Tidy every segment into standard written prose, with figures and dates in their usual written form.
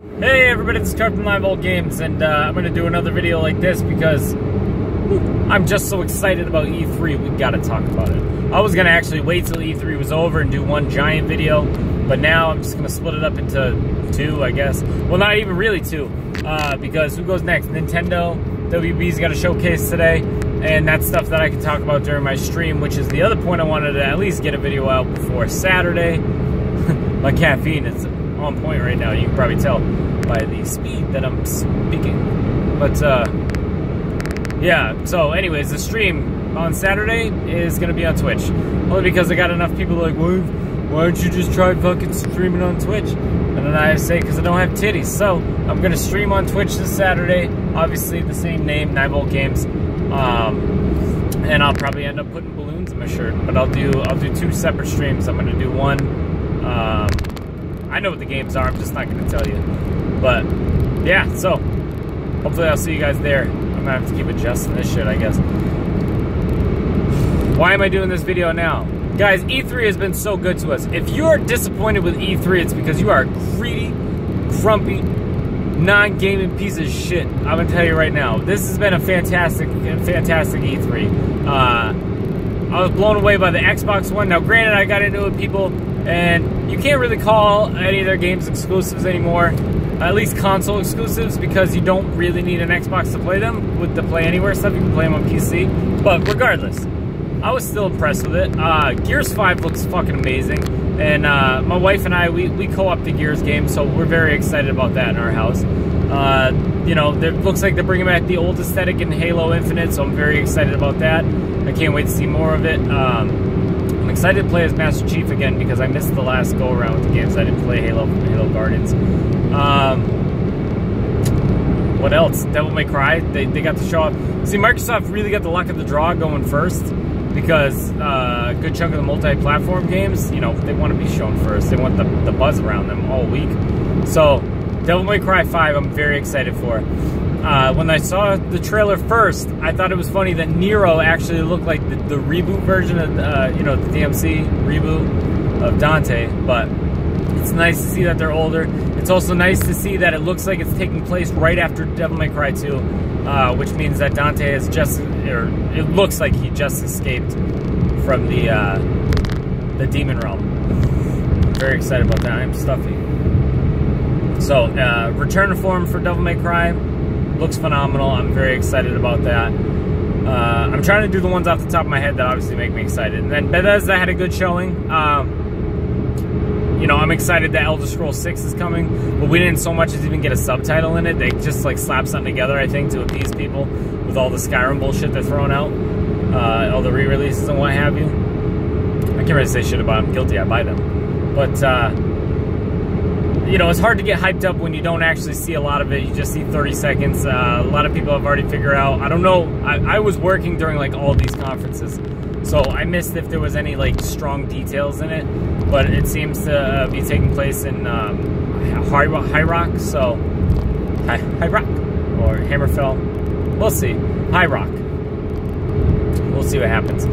Hey everybody, this is Carp from 9Volt Games, and I'm going to do another video like this because I'm just so excited about E3, we got to talk about it. I was going to actually wait till E3 was over and do one giant video, but now I'm just going to split it up into two, I guess. Well, not even really two, because who goes next? Nintendo, WB's got a showcase today, and that's stuff that I can talk about during my stream, which is the other point I wanted to at least get a video out before Saturday. My caffeine is on point right now, you can probably tell by the speed that I'm speaking. But yeah, so anyways, the stream on Saturday is gonna be on Twitch, only because I got enough people like, well, why don't you just try fucking streaming on Twitch? And then I say, because I don't have titties. So I'm gonna stream on Twitch this Saturday, obviously the same name, 9Volt Games, and I'll probably end up putting balloons in my shirt, but I'll do two separate streams. I'm gonna do one, I know what the games are, I'm just not going to tell you. But, yeah, so, hopefully I'll see you guys there. I'm going to have to keep adjusting this shit, I guess. Why am I doing this video now? Guys, E3 has been so good to us. If you are disappointed with E3, it's because you are a greedy, grumpy, non-gaming piece of shit. I'm going to tell you right now. This has been a fantastic E3. I was blown away by the Xbox One. Now, granted, I got into it with people, and you can't really call any of their games exclusives anymore, at least console exclusives, because you don't really need an Xbox to play them. With the Play Anywhere stuff, you can play them on PC. But regardless, I was still impressed with it. Gears 5 looks fucking amazing, and my wife and I, we co-op the Gears game, so we're very excited about that in our house. You know, it looks like they're bringing back the old aesthetic in Halo Infinite, so I'm very excited about that. I can't wait to see more of it. I'm excited to play as Master Chief again because I missed the last go-around with the games. I didn't play Halo Guardians. What else? Devil May Cry. They got to show off. See, Microsoft really got the luck of the draw going first because a good chunk of the multi-platform games, you know, they want to be shown first. They want the buzz around them all week. So, Devil May Cry 5, I'm very excited for. When I saw the trailer first, I thought it was funny that Nero actually looked like the reboot version of, you know, the DMC reboot of Dante, but it's nice to see that they're older. It's also nice to see that it looks like it's taking place right after Devil May Cry 2, which means that Dante has just, or it looks like he just escaped from the Demon Realm. I'm very excited about that. I'm stuffy. So, return to form for Devil May Cry. Looks phenomenal. I'm very excited about that. I'm trying to do the ones off the top of my head that obviously make me excited. And then Bethesda had a good showing. You know, I'm excited that Elder Scrolls 6 is coming, but we didn't so much as even get a subtitle in it. They just like slapped something together, I think, to appease people with all the Skyrim bullshit they're throwing out, all the re-releases and what have you. I can't really say shit about them. I'm guilty. I buy them, but you know, it's hard to get hyped up when you don't actually see a lot of it. You just see 30 seconds. A lot of people have already figured out. I don't know. I was working during like all these conferences, so I missed if there was any like strong details in it. But it seems to be taking place in High Rock. So High Rock or Hammerfell. We'll see. High Rock. We'll see what happens.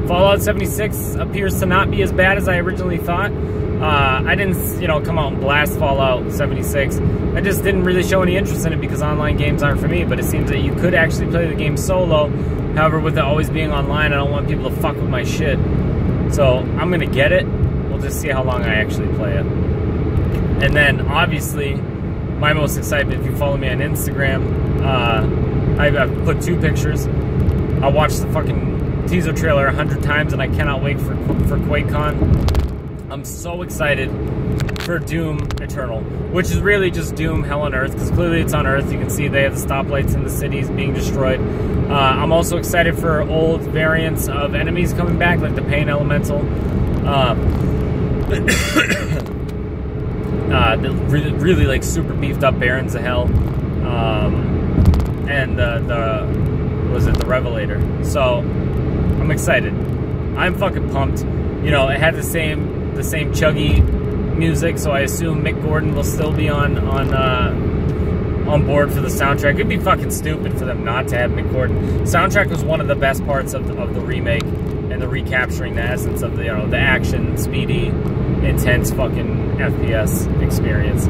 Fallout 76 appears to not be as bad as I originally thought. I didn't, you know, come out and blast Fallout 76. I just didn't really show any interest in it because online games aren't for me, but it seems that you could actually play the game solo. However, with it always being online, I don't want people to fuck with my shit. So, I'm gonna get it. We'll just see how long I actually play it. And then, obviously, my most excitement, if you follow me on Instagram, I've put 2 pictures. I watched the fucking teaser trailer 100 times, and I cannot wait for QuakeCon. I'm so excited for Doom Eternal, which is really just Doom Hell on Earth, because clearly it's on Earth. You can see they have the stoplights in the cities being destroyed. I'm also excited for old variants of enemies coming back, like the Pain Elemental. The really like super beefed up Barons of Hell. And the Revelator. So, I'm excited. I'm fucking pumped. You know, it had the same chuggy music, so I assume Mick Gordon will still be on board for the soundtrack. It'd be fucking stupid for them not to have Mick Gordon. Soundtrack was one of the best parts of the remake, and the recapturing the essence of the, you know, the action, speedy, intense fucking FPS experience.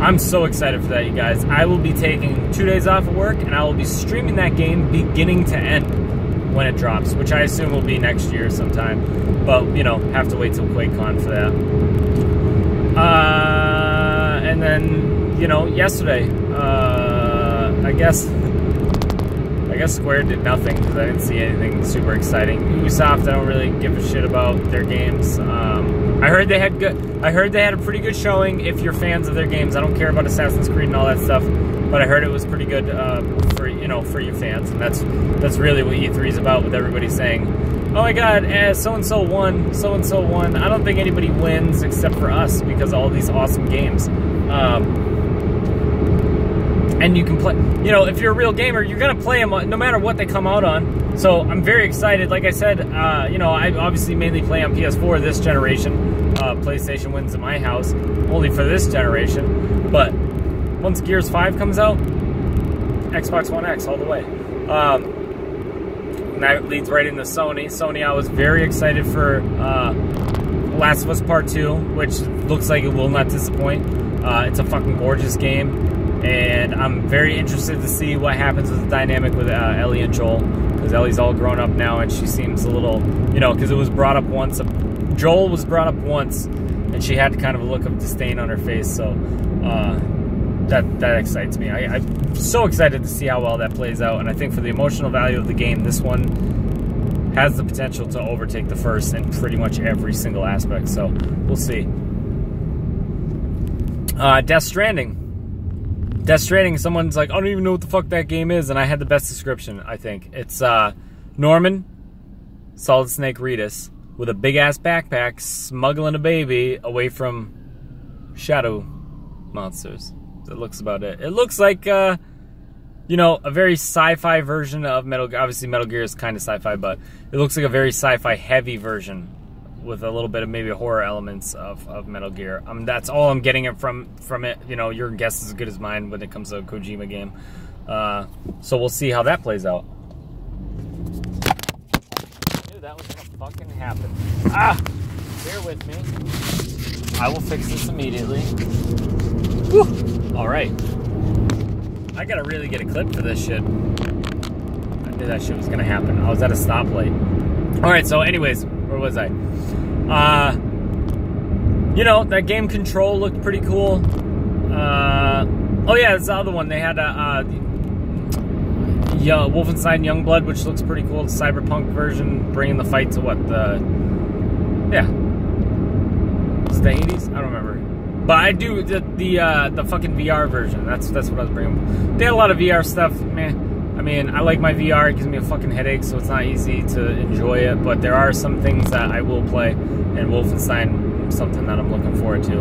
I'm so excited for that, you guys. I will be taking 2 days off of work, and I will be streaming that game beginning to end when it drops, which I assume will be next year sometime. But, you know, have to wait till QuakeCon for that. And then, you know, yesterday, I guess Square did nothing because I didn't see anything super exciting. Ubisoft, I don't really give a shit about their games. I heard they had a pretty good showing. If you're fans of their games, I don't care about Assassin's Creed and all that stuff, but I heard it was pretty good for you fans, and that's really what E3 is about. With everybody saying, "Oh my God, so and so won, so and so won." I don't think anybody wins except for us because of all these awesome games. And you can play, you know, if you're a real gamer, you're going to play them no matter what they come out on. So I'm very excited. Like I said, you know, I obviously mainly play on PS4 this generation. PlayStation wins in my house, only for this generation. But once Gears 5 comes out, Xbox One X all the way. And that leads right into Sony. Sony, I was very excited for Last of Us Part 2, which looks like it will not disappoint. It's a fucking gorgeous game. And I'm very interested to see what happens with the dynamic with Ellie and Joel, because Ellie's all grown up now and she seems a little, you know, because it was brought up once. Joel was brought up once, and she had kind of a look of disdain on her face. So that excites me. I'm so excited to see how well that plays out, and I think for the emotional value of the game, this one has the potential to overtake the first in pretty much every single aspect. So we'll see. Death Stranding. Death Stranding, someone's like, I don't even know what the fuck that game is, and I had the best description, I think. It's Norman, Solid Snake Reedus, with a big-ass backpack, smuggling a baby away from shadow monsters. That looks about it. It looks like, you know, a very sci-fi version of Metal Gear. Obviously, Metal Gear is kind of sci-fi, but it looks like a very sci-fi heavy version with a little bit of maybe horror elements of Metal Gear. That's all I'm getting it from it. You know, your guess is as good as mine when it comes to a Kojima game. So we'll see how that plays out. I knew that was gonna fucking happen. Bear with me. I will fix this immediately. Whew. All right. I gotta really get a clip for this shit. I knew that shit was gonna happen. I was at a stoplight. All right. So, anyways, where was I? You know, that game Control looked pretty cool. Oh yeah, it's the other one. They had Wolfenstein Youngblood, which looks pretty cool. The cyberpunk version, bringing the fight to what, yeah, was it the 80s? I don't remember. But I do the fucking VR version. That's what I was bringing. They had a lot of VR stuff, man. I mean, I like my VR. It gives me a fucking headache, so it's not easy to enjoy it. But there are some things that I will play, and Wolfenstein is something that I'm looking forward to.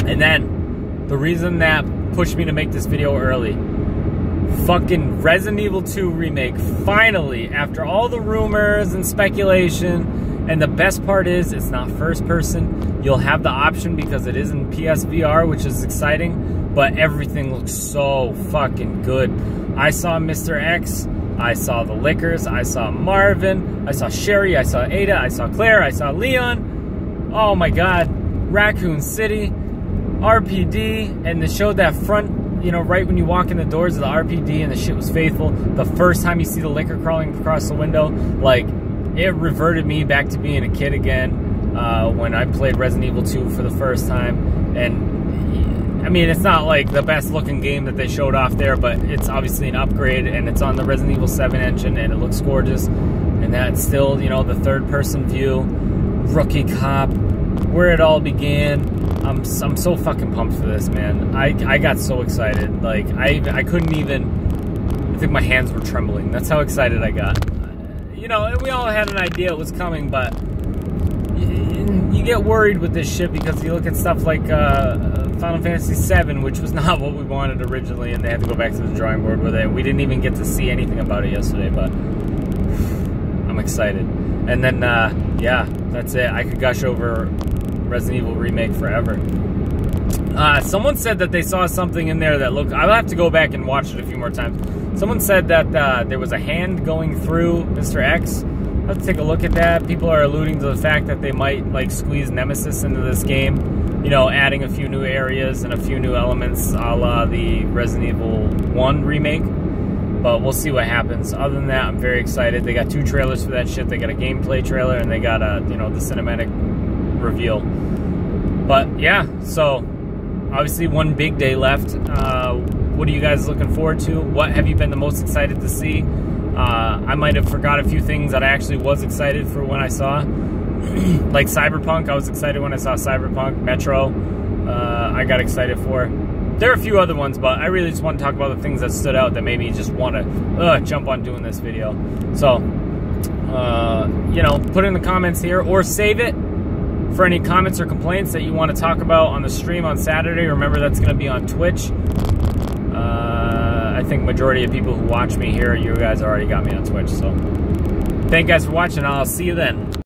And then, the reason that pushed me to make this video early, fucking Resident Evil 2 Remake, finally, after all the rumors and speculation, and the best part is, it's not first person. You'll have the option because it is in PSVR, which is exciting, but everything looks so fucking good. I saw Mr. X, I saw the Lickers, I saw Marvin, I saw Sherry, I saw Ada, I saw Claire, I saw Leon. Oh my God, Raccoon City, RPD, and they showed that front, you know, right when you walk in the doors of the RPD, and the shit was faithful. The first time you see the Licker crawling across the window, like, it reverted me back to being a kid again when I played Resident Evil 2 for the first time. And I mean, it's not like the best looking game that they showed off there, but it's obviously an upgrade, and it's on the Resident Evil 7 engine, and it looks gorgeous. And that's still, you know, the third person view, rookie cop, where it all began. I'm so fucking pumped for this, man. I got so excited. Like, I couldn't even, I think my hands were trembling. That's how excited I got. You know, and we all had an idea it was coming, but you get worried with this shit because you look at stuff like Final Fantasy VII, which was not what we wanted originally, and they had to go back to the drawing board with it. We didn't even get to see anything about it yesterday, but I'm excited. And then, yeah, that's it. I could gush over Resident Evil Remake forever. Someone said that they saw something in there that looked... I'll have to go back and watch it a few more times. Someone said that there was a hand going through Mr. X, let's take a look at that. People are alluding to the fact that they might like squeeze Nemesis into this game, you know, adding a few new areas and a few new elements a la the Resident Evil 1 remake. But we'll see what happens. Other than that, I'm very excited. They got 2 trailers for that shit. They got a gameplay trailer and they got a, you know, the cinematic reveal. But yeah, so obviously one big day left. What are you guys looking forward to? What have you been the most excited to see? I might have forgot a few things that I actually was excited for when I saw. Like Cyberpunk, I was excited when I saw Cyberpunk. Metro, I got excited for. There are a few other ones, but I really just want to talk about the things that stood out that made me just want to jump on doing this video. So, you know, put it in the comments here or save it for any comments or complaints that you want to talk about on the stream on Saturday. Remember, that's going to be on Twitch. I think majority of people who watch me here, you guys already got me on Twitch. So, thank you guys for watching. I'll see you then.